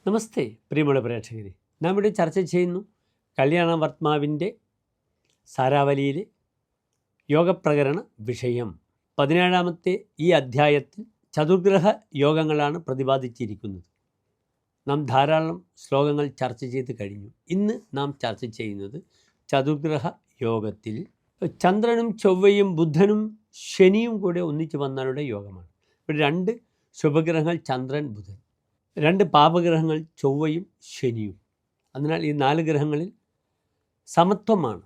നമസ്തേ പ്രിയമുള്ള പ്രേക്ഷകരെ, നാം ഇവിടെ ചർച്ച ചെയ്യുന്നു കല്യാണവർമാവിൻ്റെ സാരാവലിയിലെ യോഗപ്രകരണ വിഷയം. 17ാമത്തെ ഈ അധ്യായത്തിൽ ചതുർഗ്രഹ യോഗങ്ങളാണ് പ്രതിപാദിച്ചിരിക്കുന്നത്. നാം ധാരാളം ശ്ലോകങ്ങൾ ചർച്ച ചെയ്ത് കഴിഞ്ഞു. ഇന്ന് നാം ചർച്ച ചെയ്യുന്നത് ചതുർഗ്രഹ യോഗത്തിൽ ചന്ദ്രനും ചൊവ്വയും ബുധനും ശനിയും കൂടെ ഒന്നിച്ച് വന്നാലുള്ള യോഗമാണ്. ഇവിടെ 2 ശുഭഗ്രഹങ്ങൾ ചന്ദ്രൻ ബുധൻ, 2 പാപഗ്രഹങ്ങൾ ചൊവ്വയും ശനിയും. അതിനാൽ ഈ 4 ഗ്രഹങ്ങളിൽ സമത്വമാണ്,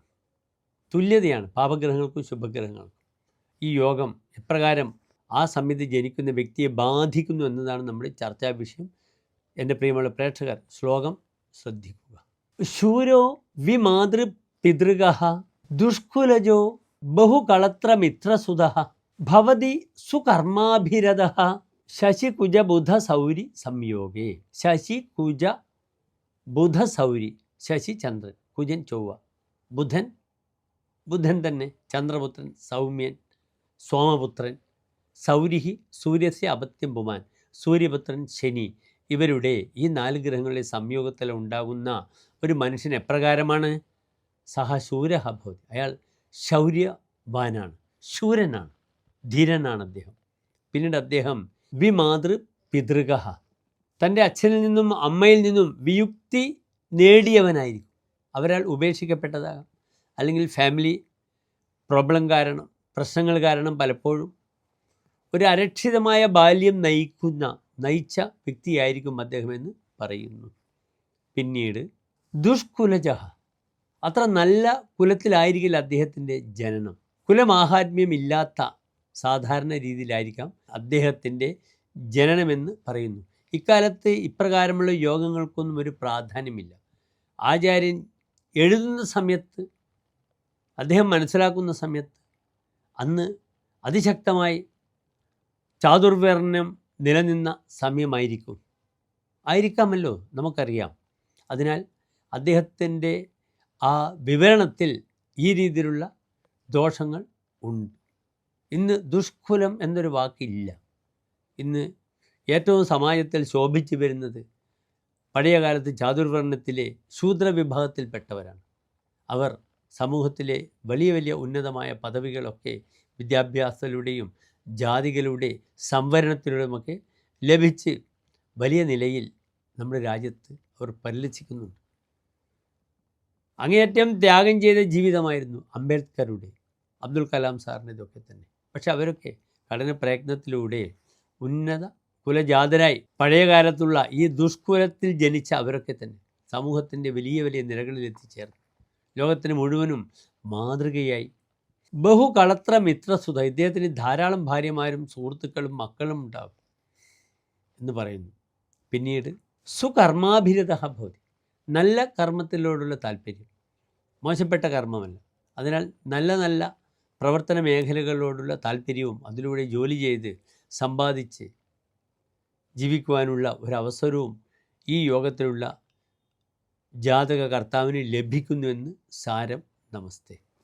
തുല്യതയാണ് പാപഗ്രഹങ്ങൾക്കും ശുഭഗ്രഹങ്ങൾക്കും. ഈ യോഗം എപ്രകാരം ആ സമയത്ത് ജനിക്കുന്ന വ്യക്തിയെ ബാധിക്കുന്നു എന്നതാണ് നമ്മുടെ ചർച്ചാ വിഷയം. എൻ്റെ പ്രിയമുള്ള പ്രേക്ഷകർ, ശ്ലോകം ശ്രദ്ധിക്കുക. ശൂരോ വിമാതൃ പിതൃഗഃ ദുഷ്കുലജോ ബഹുകളത്രമിത്രസുതഃ ഭവതി സുകർമാഭിരതഃ ശശികുജ ബുധ സൗരി സംയോഗേ. ശശികുജ ബുധ സൗരി, ശശി ചന്ദ്രൻ, കുജൻ ചൊവ്വ, ബുധൻ തന്നെ ചന്ദ്രപുത്രൻ, സൗമ്യൻ സോമപുത്രൻ, സൗരിഹി സൂര്യസ്യ അപത്യം പുമാൻ, സൂര്യപുത്രൻ ശനി. ഇവരുടെ ഈ 4 ഗ്രഹങ്ങളുടെ സംയോഗത്തിൽ ഉണ്ടാകുന്ന ഒരു മനുഷ്യൻ എപ്രകാരമാണ്? സഹ ശൂരഃ ഭവതി, അയാൾ ശൗര്യവാനാണ്, ശൂരനാണ്, ധീരനാണ് അദ്ദേഹം. പിന്നീട് അദ്ദേഹം വിമാതൃ പിതൃഗഃ, തൻ്റെ അച്ഛനിൽ നിന്നും അമ്മയിൽ നിന്നും വിയുക്തി നേടിയവനായിരിക്കും. അവരാൽ ഉപേക്ഷിക്കപ്പെട്ടതാകാം, അല്ലെങ്കിൽ ഫാമിലി പ്രോബ്ലം കാരണം, പ്രശ്നങ്ങൾ കാരണം പലപ്പോഴും ഒരു അരക്ഷിതമായ ബാല്യം നയിച്ച വ്യക്തിയായിരിക്കും അദ്ദേഹം എന്ന് പറയുന്നു. പിന്നീട് ദുഷ്കുലജഃ, അത്ര നല്ല കുലത്തിലായിരിക്കില്ല അദ്ദേഹത്തിൻ്റെ ജനനം. കുലമാഹാത്മ്യമില്ലാത്ത സാധാരണ രീതിയിലായിരിക്കാം അദ്ദേഹത്തിൻ്റെ ജനനമെന്ന് പറയുന്നു. ഇക്കാലത്ത് ഇപ്രകാരമുള്ള യോഗങ്ങൾക്കൊന്നും ഒരു പ്രാധാന്യമില്ല. ആചാര്യൻ എഴുതുന്ന സമയത്ത്, അദ്ദേഹം മനസ്സിലാക്കുന്ന സമയത്ത്, അന്ന് അതിശക്തമായി ചാതുർവർണ്ണ്യം നിലനിന്ന ആയിരിക്കാമല്ലോ, നമുക്കറിയാം. അതിനാൽ അദ്ദേഹത്തിൻ്റെ ആ വിവരണത്തിൽ ഈ രീതിയിലുള്ള ദോഷങ്ങൾ ഉണ്ട്. ഇന്ന് ദുഷ്കുലം എന്നൊരു വാക്കില്ല. ഇന്ന് ഏറ്റവും സമാജത്തിൽ ശോഭിച്ചു വരുന്നത് പഴയ കാലത്ത് ചാതുർവർണ്ണത്തിലെ ശൂദ്രവിഭാഗത്തിൽപ്പെട്ടവരാണ്. അവർ സമൂഹത്തിലെ വലിയ വലിയ ഉന്നതമായ പദവികളൊക്കെ വിദ്യാഭ്യാസത്തിലൂടെയും ജാതികളുടെ സംവരണത്തിലൂടെയുമൊക്കെ ലഭിച്ച് വലിയ നിലയിൽ നമ്മുടെ രാജ്യത്ത് അവർ പരിലസിക്കുന്നുണ്ട്. അങ്ങേയറ്റം ത്യാഗം ചെയ്ത ജീവിതമായിരുന്നു അംബേദ്കറുടെ, അബ്ദുൽ കലാം സാറിൻ്റെതൊക്കെ തന്നെ. പക്ഷെ അവരൊക്കെ കഠിന പ്രയത്നത്തിലൂടെ ഉന്നത കുലജാതരായി പഴയ കാലത്തുള്ള ഈ ദുഷ്കുലത്തിൽ ജനിച്ച അവരൊക്കെ തന്നെ സമൂഹത്തിൻ്റെ വലിയ വലിയ നിലകളിൽ എത്തിച്ചേർന്നു. ലോകത്തിന് മുഴുവനും മാതൃകയായി. ബഹുകളത്ര മിത്രസുത, ഇദ്ദേഹത്തിന് ധാരാളം ഭാര്യമാരും സുഹൃത്തുക്കളും മക്കളും ഉണ്ടാകും എന്ന് പറയുന്നു. പിന്നീട് സുകർമാഭിരതഃ ഭവതി, നല്ല കർമ്മത്തിലോടുള്ള താല്പര്യം, മോശപ്പെട്ട കർമ്മമല്ല. അതിനാൽ നല്ല നല്ല പ്രവർത്തന മേഖലകളോടുള്ള താല്പര്യവും അതിലൂടെ ജോലി ചെയ്ത് സമ്പാദിച്ച് ജീവിക്കുവാനുള്ള ഒരവസരവും ഈ യോഗത്തിലുള്ള ജാതക കർത്താവിന് ലഭിക്കുന്നുവെന്ന് സാരം. നമസ്തേ.